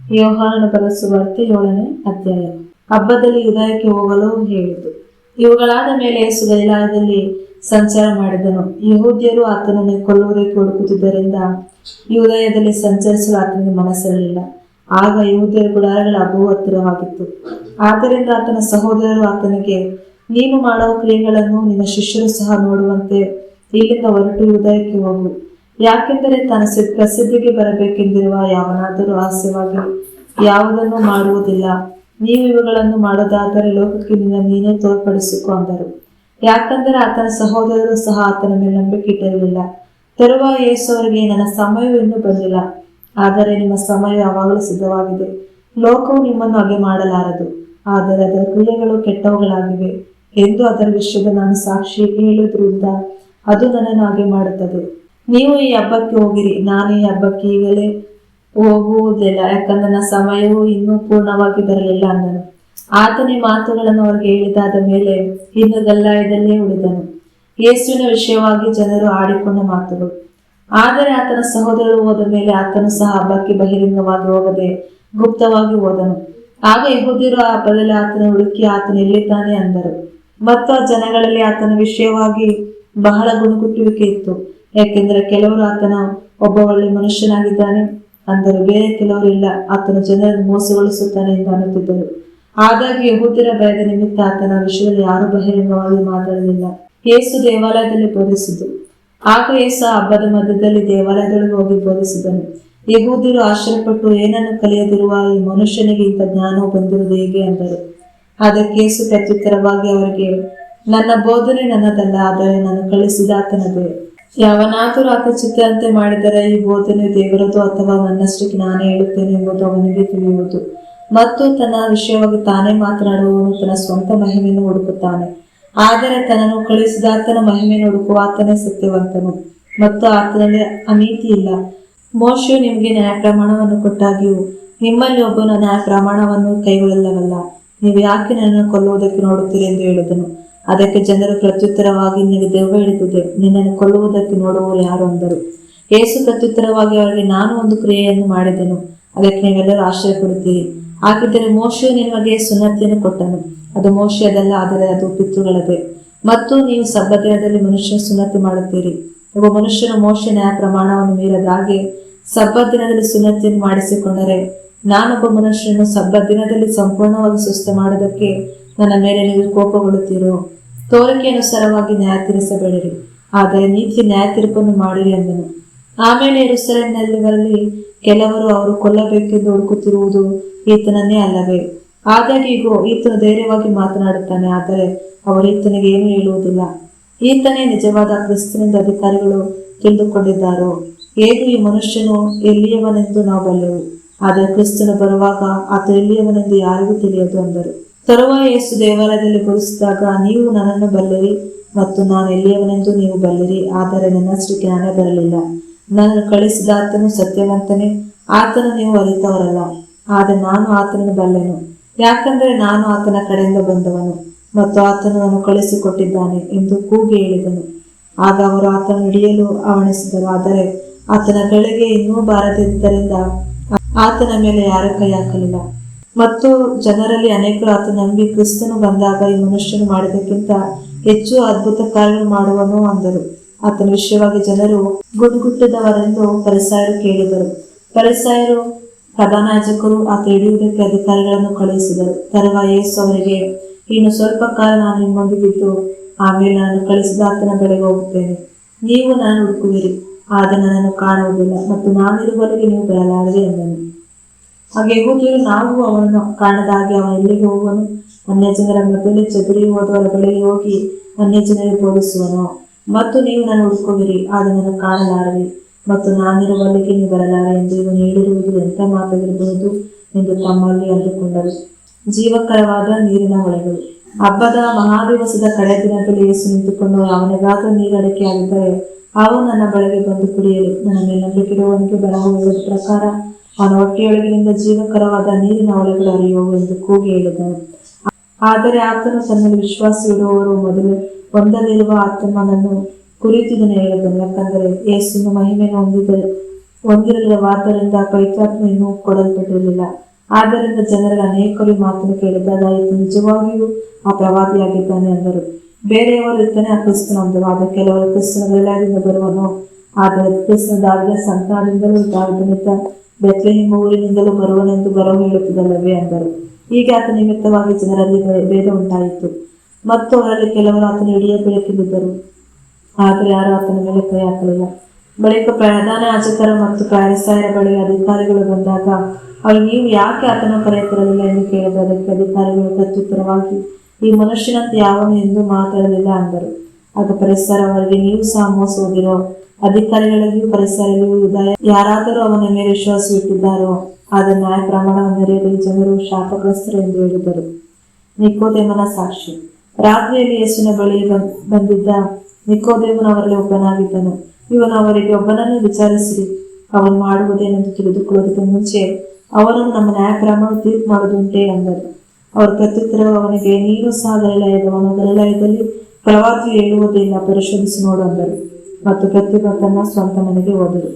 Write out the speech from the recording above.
ಯೋಹಾನನ ಬರೆದ ಸುವಾರ್ತೆ 7ನೇ ಅಧ್ಯಾಯ. ಹಬ್ಬದಲ್ಲಿ ಯೂದಾಯಕ್ಕೆ ಹೋಗಲು ಹೇಳಿತು. ಇವುಗಳಾದ ಮೇಲೆ ಯೇಸು ಗಲಿಲಾಯದಲ್ಲಿ ಸಂಚಾರ ಮಾಡಿದನು. ಯಹೂದ್ಯರು ಆತನನ್ನು ಕೊಲ್ಲುವುದಕ್ಕೆ ಹುಡುಕುತ್ತಿದ್ದರಿಂದ ಯೂದಾಯದಲ್ಲಿ ಸಂಚರಿಸಲು ಆತನಿಗೆ ಮನಸ್ಸಿರಲಿಲ್ಲ. ಆಗ ಯಹೂದ್ಯರ ಗುಡಾರಗಳ ಹಬ್ಬವು ಹತ್ತಿರವಾಗಿತ್ತು. ಆದ್ದರಿಂದ ಆತನ ಸಹೋದರರು ಆತನಿಗೆ, ನೀನು ಮಾಡುವ ಕ್ರಿಯೆಗಳನ್ನು ನಿನ್ನ ಶಿಷ್ಯರು ಸಹ ನೋಡುವಂತೆ ಇಲ್ಲಿಂದ ಹೊರಟು ಯೂದಾಯಕ್ಕೆ ಹೋಗು. ಯಾಕೆಂದರೆ ತಾನು ಪ್ರಸಿದ್ಧಿಗೆ ಬರಬೇಕೆಂದಿರುವ ಯಾವನಾದರೂ ರಹಸ್ಯವಾಗಿ ಯಾವುದನ್ನು ಮಾಡುವುದಿಲ್ಲ. ನೀವು ಇವುಗಳನ್ನು ಮಾಡೋದಾದರೆ ಲೋಕಕ್ಕೆ ನೀನೇ ತೋರ್ಪಡಿಸಿಕೊ ಅಂದರು. ಯಾಕಂದರೆ ಆತನ ಸಹೋದರರು ಸಹ ಆತನ ಮೇಲೆ ನಂಬಿಕೆ ಇಟ್ಟಿರಲಿಲ್ಲ. ತರುವಾಯ ಯೇಸು ಅವರಿಗೆ, ನನ್ನ ಸಮಯವು ಇನ್ನೂ ಬಂದಿಲ್ಲ, ಆದರೆ ನಿಮ್ಮ ಸಮಯ ಯಾವಾಗಲೂ ಸಿದ್ಧವಾಗಿದೆ. ಲೋಕವು ನಿಮ್ಮನ್ನು ಹಾಗೆ ಮಾಡಲಾರದು, ಆದರೆ ಅದರ ಕ್ರಿಯೆಗಳು ಕೆಟ್ಟವುಗಳಾಗಿವೆ ಎಂದು ಅದರ ವಿಷಯದ ನಾನು ಸಾಕ್ಷಿ ಹೇಳುವುದರಿಂದ ಅದು ನನ್ನನ್ನು ಹಾಗೆ ಮಾಡುತ್ತದೆ. ನೀವು ಈ ಹಬ್ಬಕ್ಕೆ ಹೋಗಿರಿ, ನಾನು ಈ ಹಬ್ಬಕ್ಕೆ ಈಗಲೇ ಹೋಗುವುದಿಲ್ಲ, ಯಾಕಂದ್ರೆ ನನ್ನ ಸಮಯವು ಇನ್ನೂ ಪೂರ್ಣವಾಗಿ ಬರಲಿಲ್ಲ ಅಂದನು. ಆತನ ಮಾತುಗಳನ್ನು ಅವರಿಗೆ ಹೇಳಿದಾದ ಮೇಲೆ ಇನ್ನು ಗಲಿಲಾಯದಲ್ಲೇ ಉಳಿದನು. ಯೇಸುವಿನ ವಿಷಯವಾಗಿ ಜನರು ಆಡಿಕೊಂಡ ಮಾತುಗಳು. ಆದರೆ ಆತನ ಸಹೋದರರು ಹೋದ ಮೇಲೆ ಆತನು ಸಹ ಹಬ್ಬಕ್ಕೆ ಬಹಿರಂಗವಾಗಿ ಹೋಗದೆ ಗುಪ್ತವಾಗಿ ಹೋದನು. ಆಗ ಯಹೂದ್ಯರು ಆ ಹಬ್ಬದಲ್ಲಿ ಆತನ ಹುಡುಕಿ ಆತನು ಎಲ್ಲಿದ್ದಾನೆ ಅಂದರು. ಮತ್ತು ಆ ಜನಗಳಲ್ಲಿ ಆತನ ವಿಷಯವಾಗಿ ಬಹಳ ಗುಣಗುಟ್ಟುವಿಕೆ ಇತ್ತು. ಯಾಕೆಂದರೆ ಕೆಲವರು ಆತನ ಒಬ್ಬ ಒಳ್ಳೆ ಮನುಷ್ಯನಾಗಿದ್ದಾನೆ ಅಂದರು, ಬೇರೆ ಕೆಲವರು ಇಲ್ಲ, ಆತನು ಜನರನ್ನು ಮೋಸಗೊಳಿಸುತ್ತಾನೆ ಎಂದು ಅನ್ನುತ್ತಿದ್ದರು. ಆದಾಗ್ಯೂ ಯಹೂದ್ಯರ ಭಯದ ನಿಮಿತ್ತ ಆತನ ವಿಷಯದಲ್ಲಿ ಯಾರೂ ಬಹಿರಂಗವಾಗಿ ಮಾತಾಡಲಿಲ್ಲ. ಯೇಸು ದೇವಾಲಯದಲ್ಲಿ ಬೋಧಿಸಿದ್ದು. ಆಗ ಯೇಸು ಹಬ್ಬದ ಮಧ್ಯದಲ್ಲಿ ದೇವಾಲಯದೊಳಗೆ ಹೋಗಿ ಬೋಧಿಸಿದನು. ಯಹೂದ್ಯರು ಆಶ್ಚರ್ಯಪಟ್ಟು, ಏನನ್ನು ಕಲಿಯದಿರುವ ಈ ಮನುಷ್ಯನಿಗೆ ಇಂಥ ಜ್ಞಾನವು ಬಂದಿರುವುದು ಹೇಗೆ ಅಂದರು. ಅದಕ್ಕೆ ಯೇಸು ಪ್ರತ್ಯುತ್ತರವಾಗಿ ಅವರಿಗೆ, ನನ್ನ ಬೋಧನೆ ನನ್ನದಲ್ಲ, ಆದರೆ ನಾನು ಕಳಿಸಿದ ಆತನದೇ. ಯಾವನಾದರೂ ಆತ ಚಿತ್ತದಂತೆ ಮಾಡಿದರೆ ಈ ಬೋಧನೆಯು ದೇವರದು ಅಥವಾ ನನ್ನಷ್ಟಕ್ಕೆ ನಾನೇ ಹೇಳುತ್ತೇನೆ ಎಂಬುದು ಅವನಿಗೆ ತಿಳಿಯುವುದು. ಮತ್ತು ತನ್ನ ವಿಷಯವಾಗಿ ತಾನೇ ಮಾತನಾಡುವವನು ತನ್ನ ಸ್ವಂತ ಮಹಿಮೆಯನ್ನು ಹುಡುಕುತ್ತಾನೆ, ಆದರೆ ತನ್ನನ್ನು ಕಳಿಸಿದ ಆತನ ಮಹಿಮೆಯನ್ನು ಹುಡುಕುವ ಆತನೇ ಸತ್ಯವಂತನು ಮತ್ತು ಆತನಲ್ಲಿ ಅನೀತಿ ಇಲ್ಲ. ಮೋಶೆಯು ನಿಮಗೆ ನ್ಯಾಯಪ್ರಮಾಣವನ್ನು ಕೊಟ್ಟಾಗ್ಯೂ ನಿಮ್ಮಲ್ಲಿ ಒಬ್ಬನು ನ್ಯಾಯಪ್ರಮಾಣವನ್ನು ಕೈಗೊಳ್ಳಲವಲ್ಲ. ನೀವು ಯಾಕೆ ನನ್ನನ್ನು ಕೊಲ್ಲುವುದಕ್ಕೆ ನೋಡುತ್ತೀರಿ ಎಂದು ಹೇಳಿದನು. ಅದಕ್ಕೆ ಜನರು ಪ್ರತ್ಯುತ್ತರವಾಗಿ, ನಿನಗೆ ದೆವ್ವ ಹಿಡಿದಿದೆ, ನಿನ್ನನ್ನು ಕೊಲ್ಲುವುದಕ್ಕೆ ನೋಡುವವರು ಯಾರು ಅಂದರು. ಯೇಸು ಪ್ರತ್ಯುತ್ತರವಾಗಿ ಅವರಿಗೆ, ನಾನು ಒಂದು ಕ್ರಿಯೆಯನ್ನು ಮಾಡಿದೆನು, ಅದಕ್ಕೆ ನೀವೆಲ್ಲರೂ ಆಶ್ಚರ್ಯಪಡುತ್ತೀರಿ. ಹಾಗಿದ್ದರೆ ಮೋಶೆಯು ನಿಮಗೆ ಸುನ್ನತಿಯನ್ನು ಕೊಟ್ಟನು, ಅದು ಮೋಶೆಯದಲ್ಲ, ಆದರೆ ಅದು ಪಿತೃಗಳದೇ. ಮತ್ತು ನೀವು ಸಬ್ಬತ್ ದಿನದಲ್ಲಿ ಮನುಷ್ಯನ ಸುನ್ನತಿ ಮಾಡುತ್ತೀರಿ. ಒಬ್ಬ ಮನುಷ್ಯನು ಮೋಶೆ ನ್ಯಾಯ ಪ್ರಮಾಣವನ್ನು ಮೀರದ ಹಾಗೆ ಸಬ್ಬತ್ ದಿನದಲ್ಲಿ ಸುನ್ನತಿಯನ್ನು ಮಾಡಿಸಿಕೊಂಡರೆ, ನಾನೊಬ್ಬ ಮನುಷ್ಯನನ್ನು ಸಬ್ಬತ್ ದಿನದಲ್ಲಿ ಸಂಪೂರ್ಣವಾಗಿ ಸ್ವಸ್ಥ ಮಾಡೋದಕ್ಕೆ ನನ್ನ ಮೇಲೆ ನೀವು ಕೋಪಗೊಳ್ಳುತ್ತೀರೋ? ತೋರಿಕೆ ಅನುಸಾರವಾಗಿ ನ್ಯಾಯ ತೀರಿಸಬೇಡಿರಿ, ಆದರೆ ನೀತಿ ನ್ಯಾಯ ತೀರ್ಪನ್ನು ಮಾಡಿರಿ ಅಂದನು. ಆಮೇಲೆ ಯೆರೂಸಲೇಮಿನಲ್ಲಿವರಲ್ಲಿ ಕೆಲವರು ಅವರು ಕೊಲ್ಲಬೇಕೆಂದು ಹುಡುಕುತ್ತಿರುವುದು ಈತನನ್ನೇ ಅಲ್ಲವೇ? ಆದಾಗ್ಯೂ ಈತನು ಧೈರ್ಯವಾಗಿ ಮಾತನಾಡುತ್ತಾನೆ, ಆದರೆ ಅವರು ಈತನಿಗೆ ಏನು ಹೇಳುವುದಿಲ್ಲ. ಈತನೇ ನಿಜವಾದ ಕ್ರಿಸ್ತನೆಂದು ಅಧಿಕಾರಿಗಳು ತಿಳಿದುಕೊಂಡಿದ್ದಾರೋ? ಹೇಗೂ ಈ ಮನುಷ್ಯನು ಎಲ್ಲಿಯವನೆಂದು ನಾವು ಬಲ್ಲೆವು, ಆದರೆ ಕ್ರಿಸ್ತನು ಬರುವಾಗ ಆತ ಎಲ್ಲಿಯವನೆಂದು ಯಾರಿಗೂ ತಿಳಿಯದು ಅಂದರು. ತರುವಾಯ ಯೇಸು ದೇವಾಲಯದಲ್ಲಿ ಬೋಧಿಸಿದಾಗ, ನೀವು ನನ್ನನ್ನು ಬಲ್ಲಿರಿ ಮತ್ತು ನಾನು ಎಲ್ಲಿಯವನೆಂದು ನೀವು ಬಲ್ಲಿರಿ, ಆದರೆ ನನ್ನಷ್ಟಕ್ಕೆ ನಾನೇ ಬರಲಿಲ್ಲ. ನನ್ನನ್ನು ಕಳಿಸಿದ ಆತನು ಸತ್ಯವಂತನೇ, ಆತನು ನೀವು ಅರಿತವರಲ್ಲ, ಆದರೆ ನಾನು ಆತನನ್ನು ಬಲ್ಲೆನು, ಯಾಕಂದರೆ ನಾನು ಆತನ ಕಡೆಯಿಂದ ಬಂದವನು ಮತ್ತು ಆತನು ನಾನು ಕಳಿಸಿಕೊಟ್ಟಿದ್ದಾನೆ ಎಂದು ಕೂಗಿ ಹೇಳಿದನು. ಆಗ ಅವರು ಆತನನ್ನು ಹಿಡಿಯಲು ಹವಣಿಸಿದರು, ಆದರೆ ಆತನ ಗಳಿಗೆ ಇನ್ನೂ ಬಾರದಿದ್ದರಿಂದ ಆತನ ಮೇಲೆ ಯಾರೂ ಕೈ ಹಾಕಲಿಲ್ಲ. ಮತ್ತು ಜನರಲ್ಲಿ ಅನೇಕರು ಆತನ ನಂಬಿ, ಕ್ರಿಸ್ತನು ಬಂದಾಗ ಈ ಮನುಷ್ಯನು ಮಾಡಿದಕ್ಕಿಂತ ಹೆಚ್ಚು ಅದ್ಭುತ ಕಾರ್ಯಗಳು ಮಾಡುವನು ಅಂದರು. ಆತನ ವಿಷಯವಾಗಿ ಜನರು ಗುಣಗುಟ್ಟಿದವರೆಂದು ಫರಿಸಾಯರು ಕೇಳಿದರು. ಫರಿಸಾಯರು ಪ್ರಧಾನ ಯಾಜಕರು ಆತ ಹಿಡಿಯುವುದಕ್ಕೆ ಅಧಿಕಾರಿಗಳನ್ನು ಕಳುಹಿಸಿದರು. ತರುವಾಯ ಯೇಸು ಅವರಿಗೆ, ಇನ್ನು ಸ್ವಲ್ಪ ಕಾಲ ನಾನು ನಿಮ್ಮೊಂದಿಗಿದ್ದು ಆಮೇಲೆ ನಾನು ಕಳಿಸಿದ ಆತನ ಬಳಿಗೆ ಹೋಗುತ್ತೇನೆ. ನೀವು ನಾನು ಹುಡುಕುವಿರಿ, ಆದರೆ ನನ್ನನ್ನು ಕಾಣುವುದಿಲ್ಲ, ಮತ್ತು ನಾನಿರುವವರೆಗೆ ನೀವು ಬರಲಾರದೆ ಎಂದನು. ಹಾಗೆ ಯೆಹೂದ್ಯರು, ನಾವು ಅವನನ್ನು ಕಾಣದ ಹಾಗೆ ಅವನು ಎಲ್ಲಿಗೆ ಹೋಗುವನು? ಅನ್ಯಜನರ ಮಧ್ಯದಲ್ಲಿ ಚದುರಿ ಹೋದವರ ಬಳಿಗೆ ಹೋಗಿ ಅನ್ಯಜನರಿಗೆ ಬೋಧಿಸುವನು. ಮತ್ತು ನೀವು ನಾನು ಹುಡುಕುವಿರಿ, ಆದರೆ ನನ್ನ ಕಾಣಲಾರರಿ, ಮತ್ತು ನಾನಿರುವಲ್ಲಿಗೆ ನೀವು ಬರಲಾರೆ ಎಂದು ಇವನು ಹೇಳಿರುವುದು ಎಂಥ ಮಾತಾಗಿರಬಹುದು ಎಂದು ತಮ್ಮಲ್ಲಿ ಅಂದುಕೊಂಡರು. ಜೀವಕರವಾದ ನೀರಿನ ಹೊಳೆಗಳು. ಹಬ್ಬದ ಮಹಾದಿವಸದ ಕಡೆ ದಿನದಲ್ಲಿ ಯೇಸು ನಿಂತುಕೊಂಡು, ಅವನಿಗಾದರೂ ನೀರು ಅಡಿಕೆಯಾಗಿದ್ದರೆ ಅವನು ನನ್ನ ಬಳಿಗೆ ಬಂದು ಕುಡಿಯಲಿ. ನನ್ನ ಮೇಲೆ ನಂಬಿಕೆಯಿಡುವವನಿಗೆ ಬರಹವು ಹೇಳುವ ಪ್ರಕಾರ ಅವನ ಹೊಟ್ಟೆಯೊಳಗಿನಿಂದ ಜೀವಕರವಾದ ನೀರಿನ ಹೊಳೆಗಳು ಹರಿಯುವವು ಎಂದು ಕೂಗಿ ಹೇಳಿದನು. ಆದರೆ ಆತನು ತನ್ನಲ್ಲಿ ವಿಶ್ವಾಸವಿಡುವವರು ಮೊದಲು ಹೊಂದಲಿರುವ ಆತ್ಮನನ್ನು ಕುರಿತು ಇದನ್ನು ಹೇಳಿದನು. ಯಾಕಂದರೆ ಯೇಸುವಿನ ಮಹಿಮೆಯನ್ನು ಹೊಂದಿದ ಹೊಂದಿರಲಿಲ್ಲವಾದ್ದರಿಂದ ಪವಿತ್ರಾತ್ಮ ಇನ್ನೂ ಕೊಡಲ್ಪಟ್ಟಿರಲಿಲ್ಲ. ಆದ್ದರಿಂದ ಜನರಲ್ಲಿ ಅನೇಕರು ಈ ಮಾತನ್ನು ಕೇಳಿದಾಗ ಈತ ನಿಜವಾಗಿಯೂ ಆ ಪ್ರವಾದಿಯಾಗಿದ್ದಾನೆ ಅಂದರು. ಬೇರೆಯವರು ಈತನೇ ಆ ಕ್ರಿಸ್ತನು ಅಂದರು. ಆಗ ಕೆಲವರು ಕ್ರಿಸ್ತನು ಗಲಿಲಾಯದಿಂದ ಬರುವನು, ಆದರೆ ಕ್ರಿಸ್ತನು ದಾವೀದನ ಸಂತಾನದಿಂದಲೂ ದಾವೀದನಿದ್ದ ಬೆತ್ಲೆಹೇಮ್ ಊರಿನಿಂದಲೂ ಬರುವನೆಂದು ಬರವು ಹೇಳುತ್ತದಲ್ಲವೇ ಅಂದರು. ಹೀಗೆ ಆತನ ನಿಮಿತ್ತವಾಗಿ ಜನರಲ್ಲಿ ಭೇದ ಉಂಟಾಯಿತು ಮತ್ತು ಅವರಲ್ಲಿ ಕೆಲವರು ಆತನ ಹಿಡಿಯಬೇಕೆಂದಿದ್ದರು, ಆದರೆ ಯಾರೂ ಆತನ ಮೇಲೆ ಕೈ ಹಾಕಲಿಲ್ಲ. ಬಳಿಕ ಪ್ರಧಾನ ಯಾಜಕರ ಮತ್ತು ಫರಿಸಾಯರ ಬಳಿಗೆ ಅಧಿಕಾರಿಗಳು ಬಂದಾಗ ಅವರು, ನೀವು ಯಾಕೆ ಆತನ ಕರೆಯುತ್ತಿರಲಿಲ್ಲ ಎಂದು ಕೇಳಿದರು. ಅದಕ್ಕೆ ಅಧಿಕಾರಿಗಳು ಪ್ರತ್ಯುತ್ತರವಾಗಿ, ಈ ಮನುಷ್ಯನಂತೆ ಯಾವನು ಎಂದು ಮಾತಾಡಲಿಲ್ಲ ಅಂದರು. ಆಗ ಫರಿಸಾಯರು ಅವರಿಗೆ, ನೀವು ಸಹ ಮೋಸ ಹೋದಿರೋ? ಅಧಿಕಾರಿಗಳಿಗೂ ಫರಿಸಾಯರಿಗೂ ಯೂದಾಯ ಯಾರಾದರೂ ಅವನ ಮೇಲೆ ವಿಶ್ವಾಸವಿಟ್ಟಿದ್ದಾರೋ? ಆದರೆ ನ್ಯಾಯ ಪ್ರಮಾಣವನ್ನು ಅರಿಯದೆ ಈ ಜನರು ಶಾಪಗ್ರಸ್ತರು ಎಂದು ಹೇಳಿದರು. ನಿಕೋದೇಮನ ಸಾಕ್ಷಿ. ರಾತ್ರಿಯಲ್ಲಿ ಯೇಸುವಿನ ಬಳಿ ಬಂದಿದ್ದ ನಿಕೋದೇಮನು ಅವರಲ್ಲಿ ಒಬ್ಬನಾಗಿದ್ದನು. ಇವನು ಅವರಿಗೆ, ಒಬ್ಬನನ್ನು ವಿಚಾರಿಸಿರಿ, ಅವನು ಮಾಡುವುದೇನೆಂದು ತಿಳಿದುಕೊಳ್ಳುವುದಕ್ಕೆ ಮುಂಚೆ ಅವನನ್ನು ನಮ್ಮ ನ್ಯಾಯ ಪ್ರಮಾಣ ತೀರ್ಪು ಮಾಡುವುದುಂಟೇ ಅಂದರು. ಅವರು ಪ್ರತ್ಯುತ್ತರವಾಗಿ ಅವನಿಗೆ, ನೀನು ಸಹ ಗಲಿಲಾಯದವನು, ಗಲಿಲಾಯದಲ್ಲಿ ಪ್ರವಾದಿಯು ಹೇಳುವುದೇ ಇಲ್ಲ, ಪರಿಶೋಧಿಸಿ ನೋಡು ಅಂದರು. ಮತ್ತು ಪ್ರತಿಯೊಬ್ಬ ತನ್ನ ಸ್ವಂತ ಮನೆಗೆ ಹೋದರು.